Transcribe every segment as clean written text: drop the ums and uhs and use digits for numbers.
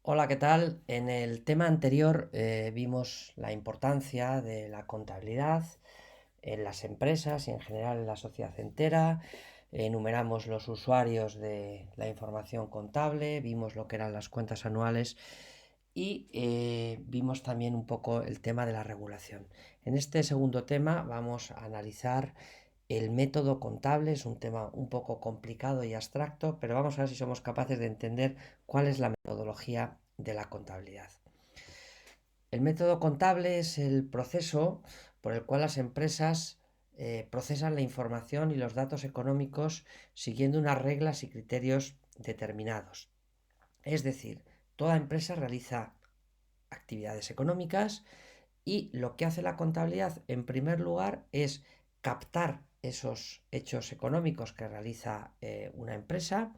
Hola, ¿qué tal? En el tema anterior vimos la importancia de la contabilidad en las empresas y en general en la sociedad entera. Enumeramos los usuarios de la información contable, vimos lo que eran las cuentas anuales y vimos también un poco el tema de la regulación. En este segundo tema vamos a analizar el método contable. Es un tema un poco complicado y abstracto, pero vamos a ver si somos capaces de entender cuál es la metodología de la contabilidad. El método contable es el proceso por el cual las empresas procesan la información y los datos económicos siguiendo unas reglas y criterios determinados. Es decir, toda empresa realiza actividades económicas y lo que hace la contabilidad, en primer lugar, es captar esos hechos económicos que realiza una empresa.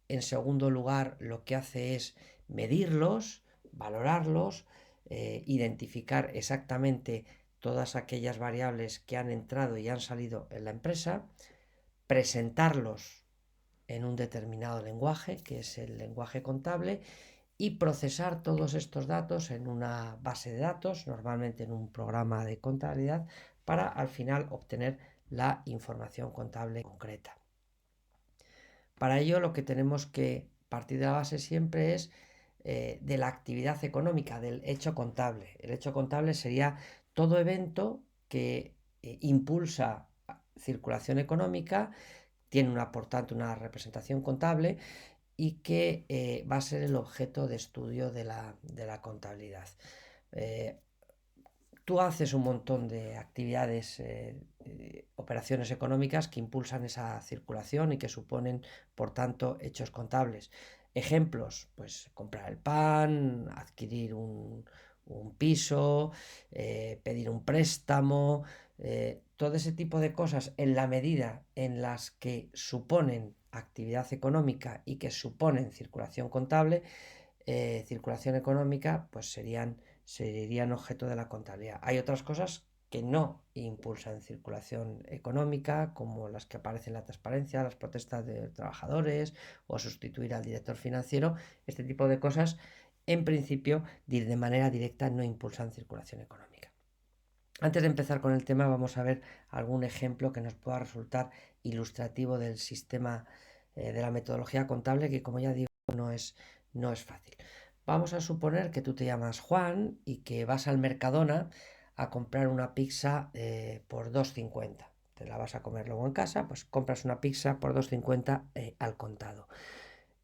En segundo lugar, lo que hace es medirlos, valorarlos, identificar exactamente todas aquellas variables que han entrado y han salido en la empresa, presentarlos en un determinado lenguaje, que es el lenguaje contable, y procesar todos estos datos en una base de datos, normalmente en un programa de contabilidad, para al final obtener la información contable concreta. Para ello lo que tenemos que partir de la base siempre es de la actividad económica, del hecho contable. El hecho contable sería todo evento que impulsa circulación económica, tiene por tanto una representación contable y que va a ser el objeto de estudio de la contabilidad. Eh, Tú haces un montón de actividades, operaciones económicas que impulsan esa circulación y que suponen, por tanto, hechos contables. Ejemplos, pues comprar el pan, adquirir un piso, pedir un préstamo, todo ese tipo de cosas en la medida en las que suponen actividad económica y que suponen circulación económica, pues serían objeto de la contabilidad. Hay otras cosas que no impulsan circulación económica, como las que aparecen en la transparencia, las protestas de trabajadores o sustituir al director financiero. Este tipo de cosas, en principio, de manera directa no impulsan circulación económica. Antes de empezar con el tema, vamos a ver algún ejemplo que nos pueda resultar ilustrativo del sistema de la metodología contable, que como ya digo, no es fácil. Vamos a suponer que tú te llamas Juan y que vas al Mercadona a comprar una pizza por 2,50. Te la vas a comer luego en casa, pues compras una pizza por 2,50 al contado.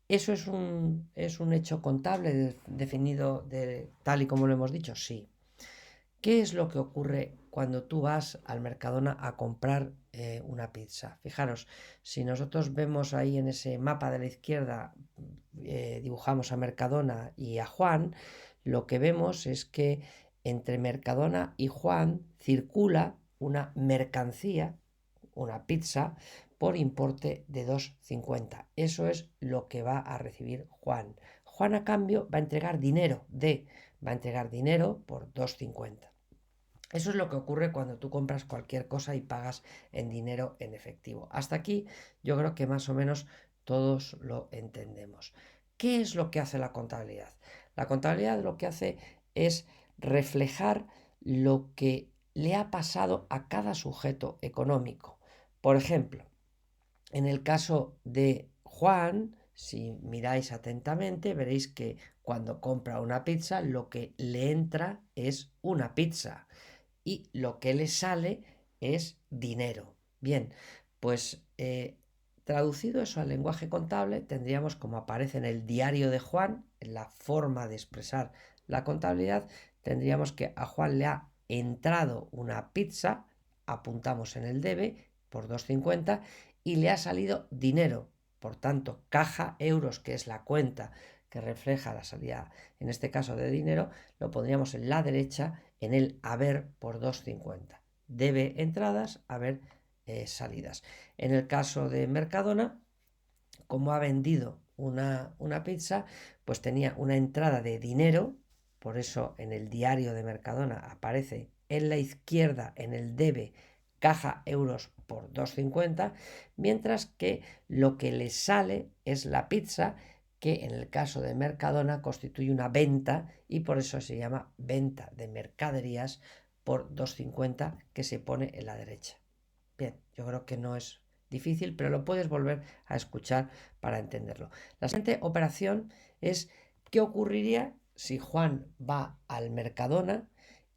¿Eso es un hecho contable definido tal y como lo hemos dicho? Sí. ¿Qué es lo que ocurre cuando tú vas al Mercadona a comprar una pizza? Fijaros, si nosotros vemos ahí en ese mapa de la izquierda, dibujamos a Mercadona y a Juan, lo que vemos es que entre Mercadona y Juan circula una mercancía, una pizza, por importe de 2,50. Eso es lo que va a recibir Juan. Juan a cambio va a entregar dinero por 2,50. Eso es lo que ocurre cuando tú compras cualquier cosa y pagas en dinero en efectivo. Hasta aquí yo creo que más o menos todos lo entendemos. ¿Qué es lo que hace la contabilidad? La contabilidad lo que hace es reflejar lo que le ha pasado a cada sujeto económico. Por ejemplo, en el caso de Juan, si miráis atentamente, veréis que cuando compra una pizza, lo que le entra es una pizza y lo que le sale es dinero. Bien, pues traducido eso al lenguaje contable, tendríamos, como aparece en el diario de Juan, en la forma de expresar la contabilidad, tendríamos que a Juan le ha entrado una pizza, apuntamos en el debe por 2,50 y le ha salido dinero. Por tanto, caja euros, que es la cuenta que refleja la salida, en este caso de dinero, lo pondríamos en la derecha en el haber por 2,50. Debe entradas, haber salidas. En el caso de Mercadona, como ha vendido una pizza, pues tenía una entrada de dinero, por eso en el diario de Mercadona aparece en la izquierda, en el debe, caja euros por 2,50, mientras que lo que le sale es la pizza, que en el caso de Mercadona constituye una venta y por eso se llama venta de mercaderías por 2,50, que se pone en la derecha. Bien, yo creo que no es difícil, pero lo puedes volver a escuchar para entenderlo. La siguiente operación es: ¿qué ocurriría si Juan va al Mercadona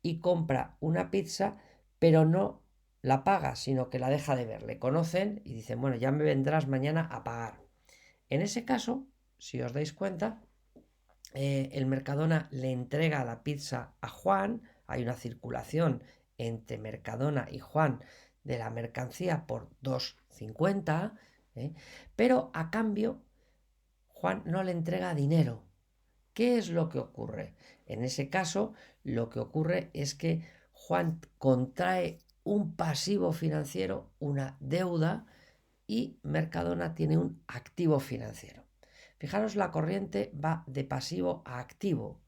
y compra una pizza, pero no la paga, sino que la deja de ver? Le conocen y dicen, bueno, ya me vendrás mañana a pagar. En ese caso, si os dais cuenta, el Mercadona le entrega la pizza a Juan, hay una circulación entre Mercadona y Juan de la mercancía por 2,50, pero a cambio Juan no le entrega dinero. ¿Qué es lo que ocurre? En ese caso, lo que ocurre es que Juan contrae un pasivo financiero, una deuda, y Mercadona tiene un activo financiero. Fijaros, la corriente va de pasivo a activo.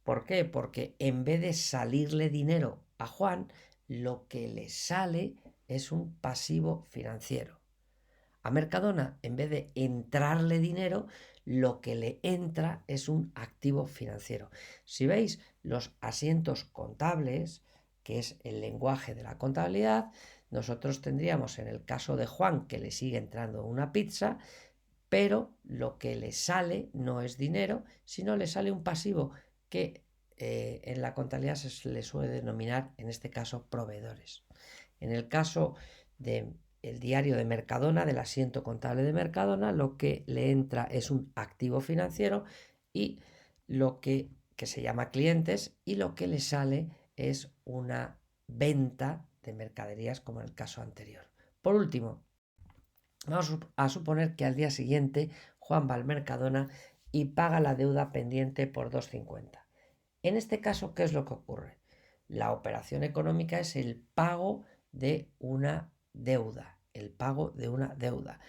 ¿Por qué? Porque en vez de salirle dinero a Juan, lo que le sale es un pasivo financiero. A Mercadona, en vez de entrarle dinero, lo que le entra es un activo financiero. Si veis los asientos contables, que es el lenguaje de la contabilidad, nosotros tendríamos, en el caso de Juan, que le sigue entrando una pizza, pero lo que le sale no es dinero, sino le sale un pasivo que en la contabilidad se le suele denominar, en este caso, proveedores. En el caso del diario de Mercadona, del asiento contable de Mercadona, lo que le entra es un activo financiero y lo que se llama clientes, y lo que le sale es una venta de mercaderías, como en el caso anterior. Por último, vamos a suponer que al día siguiente Juan va al Mercadona y paga la deuda pendiente por 2,50. En este caso, ¿qué es lo que ocurre? La operación económica es el pago de una deuda. El pago de una deuda.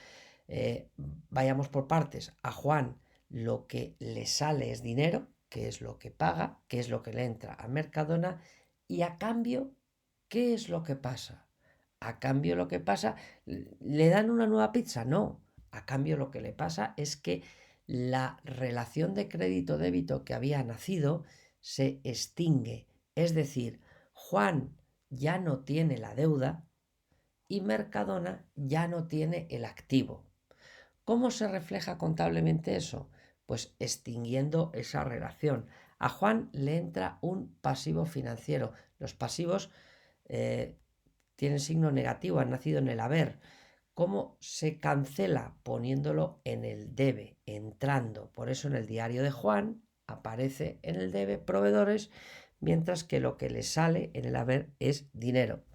Vayamos por partes. A Juan lo que le sale es dinero, que es lo que paga, que es lo que le entra a Mercadona, y a cambio, ¿qué es lo que pasa? A cambio lo que pasa, ¿le dan una nueva pizza? No. A cambio lo que le pasa es que la relación de crédito-débito que había nacido se extingue. Es decir, Juan ya no tiene la deuda y Mercadona ya no tiene el activo. ¿Cómo se refleja contablemente eso? Pues extinguiendo esa relación. A Juan le entra un pasivo financiero. Los pasivos tienen signo negativo, han nacido en el haber. ¿Cómo se cancela? Poniéndolo en el debe, entrando. Por eso en el diario de Juan aparece en el debe proveedores, mientras que lo que le sale en el haber es dinero.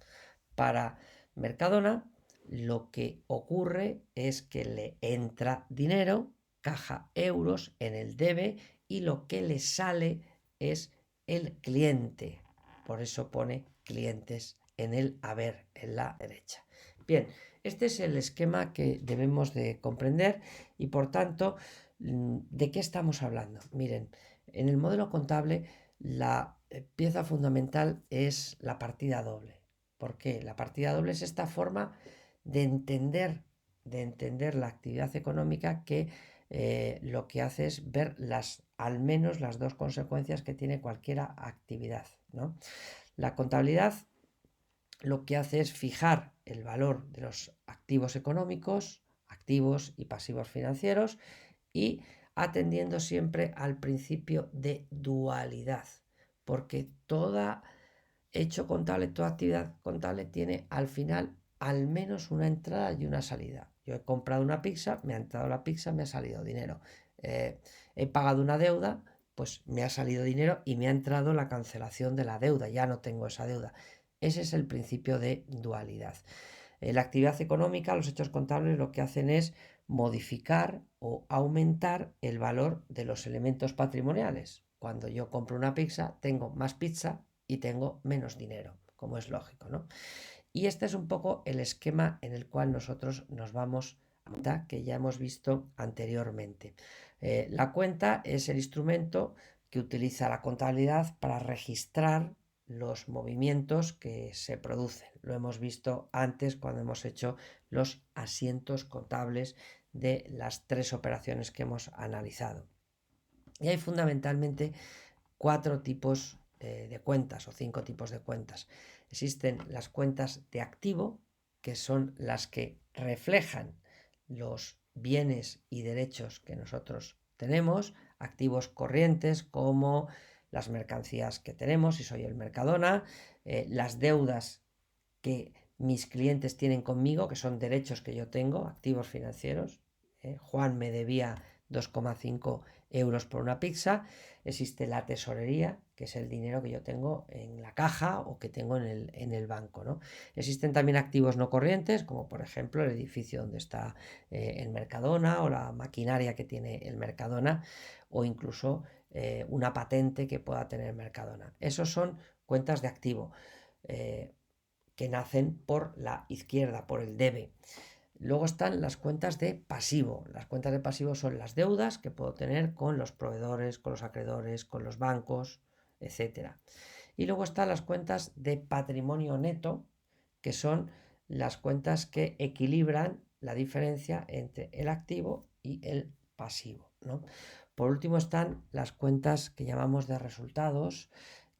Para Mercadona, lo que ocurre es que le entra dinero, caja euros, en el debe, y lo que le sale es el cliente. Por eso pone clientes en el haber, en la derecha. Bien, este es el esquema que debemos de comprender y, por tanto, ¿de qué estamos hablando? Miren, en el modelo contable la pieza fundamental es la partida doble. ¿Por qué? La partida doble es esta forma de entender la actividad económica que lo que hace es ver al menos las dos consecuencias que tiene cualquier actividad, ¿no? La contabilidad lo que hace es fijar el valor de los activos económicos, activos y pasivos financieros, y atendiendo siempre al principio de dualidad, porque todo hecho contable, toda actividad contable tiene al final al menos una entrada y una salida. Yo he comprado una pizza, me ha entrado la pizza, me ha salido dinero. He pagado una deuda, pues me ha salido dinero y me ha entrado la cancelación de la deuda, ya no tengo esa deuda. Ese es el principio de dualidad. La actividad económica, los hechos contables, lo que hacen es modificar o aumentar el valor de los elementos patrimoniales. Cuando yo compro una pizza, tengo más pizza y tengo menos dinero, como es lógico, ¿no? Y este es un poco el esquema en el cual nosotros nos vamos a cuenta, que ya hemos visto anteriormente. La cuenta es el instrumento que utiliza la contabilidad para registrar los movimientos que se producen. Lo hemos visto antes cuando hemos hecho los asientos contables de las 3 operaciones que hemos analizado. Y hay fundamentalmente 4 tipos de cuentas o 5 tipos de cuentas. Existen las cuentas de activo, que son las que reflejan los bienes y derechos que nosotros tenemos, activos corrientes como las mercancías que tenemos, si soy el Mercadona, las deudas que mis clientes tienen conmigo, que son derechos que yo tengo, activos financieros. Juan me debía 2,5 euros por una pizza. Existe la tesorería, que es el dinero que yo tengo en la caja o que tengo en el banco, ¿no? Existen también activos no corrientes, como por ejemplo el edificio donde está el Mercadona o la maquinaria que tiene el Mercadona o incluso una patente que pueda tener Mercadona. Esos son cuentas de activo. Que nacen por la izquierda, por el debe. Luego están las cuentas de pasivo. Las cuentas de pasivo son las deudas que puedo tener con los proveedores, con los acreedores, con los bancos, etc. Y luego están las cuentas de patrimonio neto, que son las cuentas que equilibran la diferencia entre el activo y el pasivo, ¿no? Por último están las cuentas que llamamos de resultados,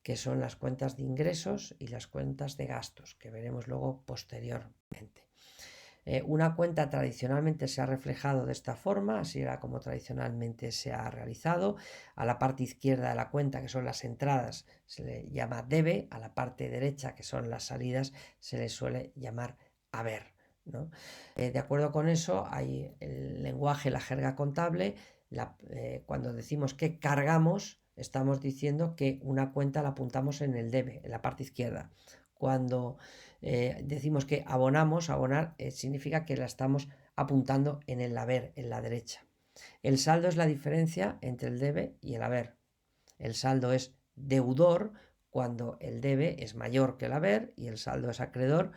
que son las cuentas de ingresos y las cuentas de gastos, que veremos luego posteriormente. Una cuenta tradicionalmente se ha reflejado de esta forma, así era como tradicionalmente se ha realizado. A la parte izquierda de la cuenta, que son las entradas, se le llama debe, a la parte derecha, que son las salidas, se le suele llamar haber, ¿no? De acuerdo con eso, hay el lenguaje, la jerga contable, cuando decimos que cargamos, estamos diciendo que una cuenta la apuntamos en el debe, en la parte izquierda. Cuando decimos que abonamos, abonar significa que la estamos apuntando en el haber, en la derecha. El saldo es la diferencia entre el debe y el haber. El saldo es deudor cuando el debe es mayor que el haber y el saldo es acreedor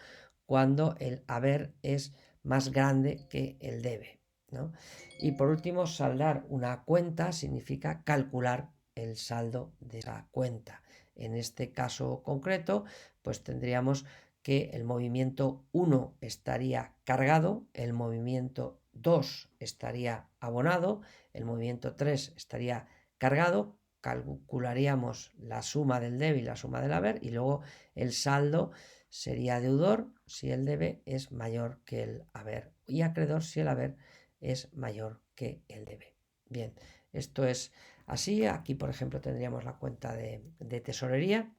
cuando el haber es más grande que el debe, ¿no? Y por último, saldar una cuenta significa calcular el saldo de esa cuenta. En este caso concreto, pues tendríamos que el movimiento 1 estaría cargado, el movimiento 2 estaría abonado, el movimiento 3 estaría cargado, calcularíamos la suma del debe y la suma del haber y luego el saldo sería deudor si el debe es mayor que el haber y acreedor si el haber es mayor que el debe. Bien, esto es así. Aquí, por ejemplo, tendríamos la cuenta de tesorería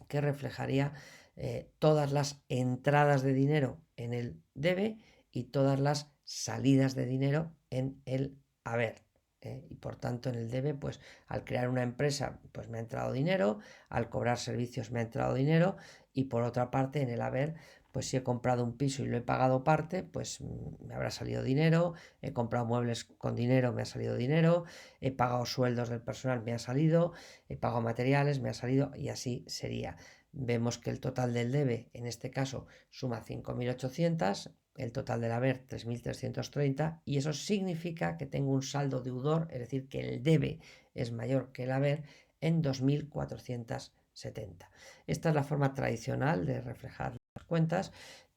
que reflejaría todas las entradas de dinero en el debe y todas las salidas de dinero en el haber. Y por tanto en el debe, pues al crear una empresa, pues me ha entrado dinero, al cobrar servicios me ha entrado dinero y por otra parte en el haber, pues si he comprado un piso y lo he pagado parte, pues me habrá salido dinero, he comprado muebles con dinero, me ha salido dinero, he pagado sueldos del personal, me ha salido, he pagado materiales, me ha salido y así sería. Vemos que el total del debe, en este caso, suma 5.800, el total del haber 3.330 y eso significa que tengo un saldo deudor, es decir, que el debe es mayor que el haber en 2.470. Esta es la forma tradicional de reflejar las cuentas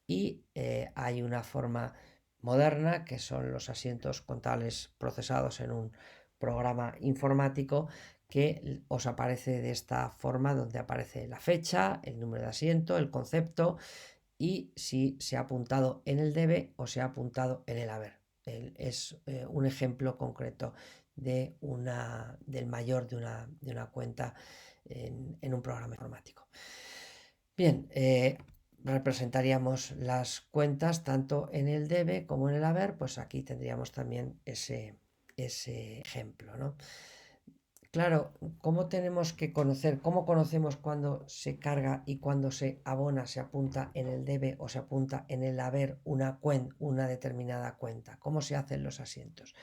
y hay una forma moderna que son los asientos contables procesados en un programa informático que os aparece de esta forma donde aparece la fecha, el número de asiento, el concepto y si se ha apuntado en el debe o se ha apuntado en el haber. Es un ejemplo concreto del mayor de una cuenta en un programa informático. Bien, representaríamos las cuentas tanto en el debe como en el haber, pues aquí tendríamos también ese ejemplo, ¿no? Claro, ¿cómo tenemos que conocer, cómo conocemos cuando se carga y cuando se abona, se apunta en el debe o se apunta en el haber una determinada cuenta? ¿Cómo se hacen los asientos?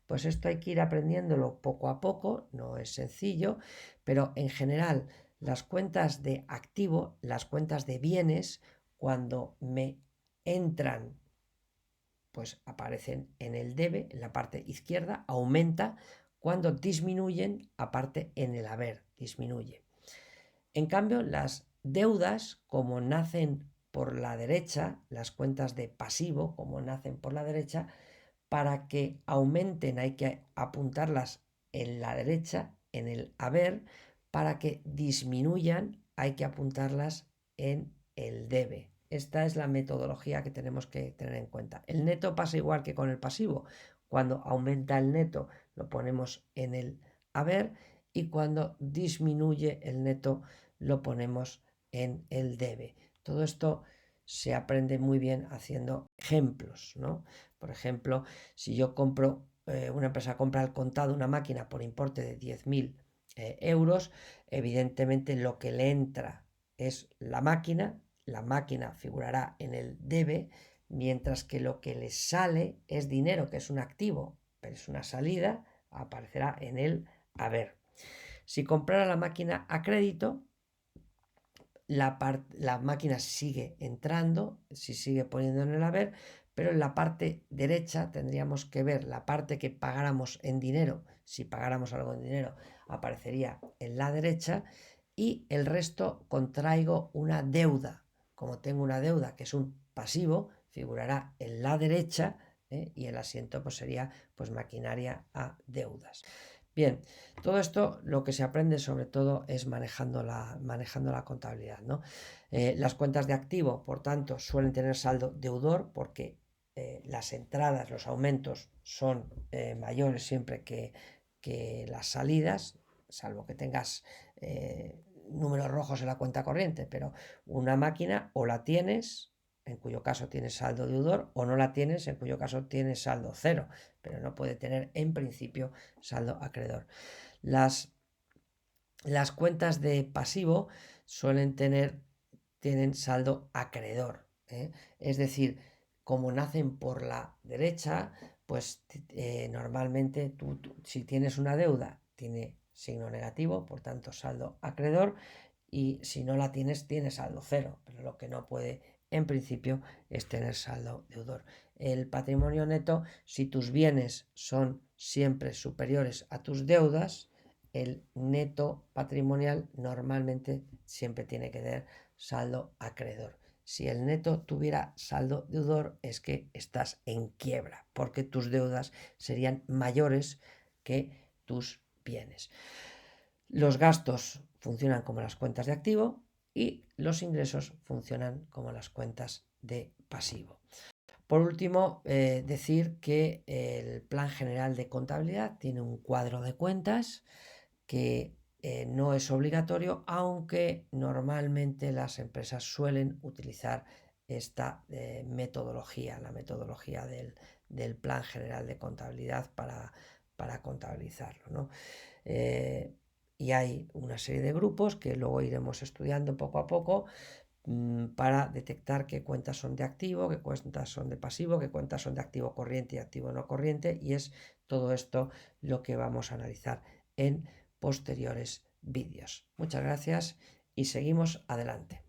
Pues esto hay que ir aprendiéndolo poco a poco, no es sencillo, pero en general las cuentas de activo, las cuentas de bienes, cuando me entran, pues aparecen en el debe, en la parte izquierda, aumenta, cuando disminuyen, aparte en el haber, disminuye. En cambio, las deudas, como nacen por la derecha, las cuentas de pasivo, como nacen por la derecha, para que aumenten hay que apuntarlas en la derecha, en el haber, para que disminuyan hay que apuntarlas en el debe. Esta es la metodología que tenemos que tener en cuenta. El neto pasa igual que con el pasivo. Cuando aumenta el neto lo ponemos en el haber y cuando disminuye el neto lo ponemos en el debe. Todo esto se aprende muy bien haciendo ejemplos, ¿no? Por ejemplo, si yo compro, una empresa compra al contado una máquina por importe de 10.000 euros, evidentemente lo que le entra es la máquina figurará en el debe, mientras que lo que le sale es dinero, que es un activo, pero es una salida, aparecerá en el haber. Si comprara la máquina a crédito, la máquina sigue entrando, si sigue poniendo en el haber, pero en la parte derecha tendríamos que ver la parte que pagáramos en dinero. Si pagáramos algo en dinero, aparecería en la derecha y el resto contraigo una deuda. Como tengo una deuda que es un pasivo, figurará en la derecha, y el asiento pues sería pues maquinaria a deudas. Bien, todo esto lo que se aprende sobre todo es manejando la contabilidad, ¿no? Las cuentas de activo, por tanto, suelen tener saldo deudor porque las entradas, los aumentos son mayores siempre que las salidas, salvo que tengas números rojos en la cuenta corriente, pero una máquina o la tienes, en cuyo caso tienes saldo deudor, o no la tienes, en cuyo caso tienes saldo cero, pero no puede tener en principio saldo acreedor. Las cuentas de pasivo tienen saldo acreedor, ¿eh? Es decir, como nacen por la derecha, pues normalmente tú, si tienes una deuda, tiene signo negativo, por tanto saldo acreedor, y si no la tienes, tienes saldo cero, pero lo que no puede en principio es tener saldo deudor. El patrimonio neto, si tus bienes son siempre superiores a tus deudas, el neto patrimonial normalmente siempre tiene que tener saldo acreedor. Si el neto tuviera saldo deudor es que estás en quiebra, porque tus deudas serían mayores que tus bienes. Los gastos funcionan como las cuentas de activo y los ingresos funcionan como las cuentas de pasivo. Por último, decir que el Plan General de Contabilidad tiene un cuadro de cuentas que no es obligatorio, aunque normalmente las empresas suelen utilizar esta metodología, la metodología del Plan General de Contabilidad para contabilizarlo, ¿no? Y hay una serie de grupos que luego iremos estudiando poco a poco para detectar qué cuentas son de activo, qué cuentas son de pasivo, qué cuentas son de activo corriente y activo no corriente, y es todo esto lo que vamos a analizar en posteriores vídeos. Muchas gracias y seguimos adelante.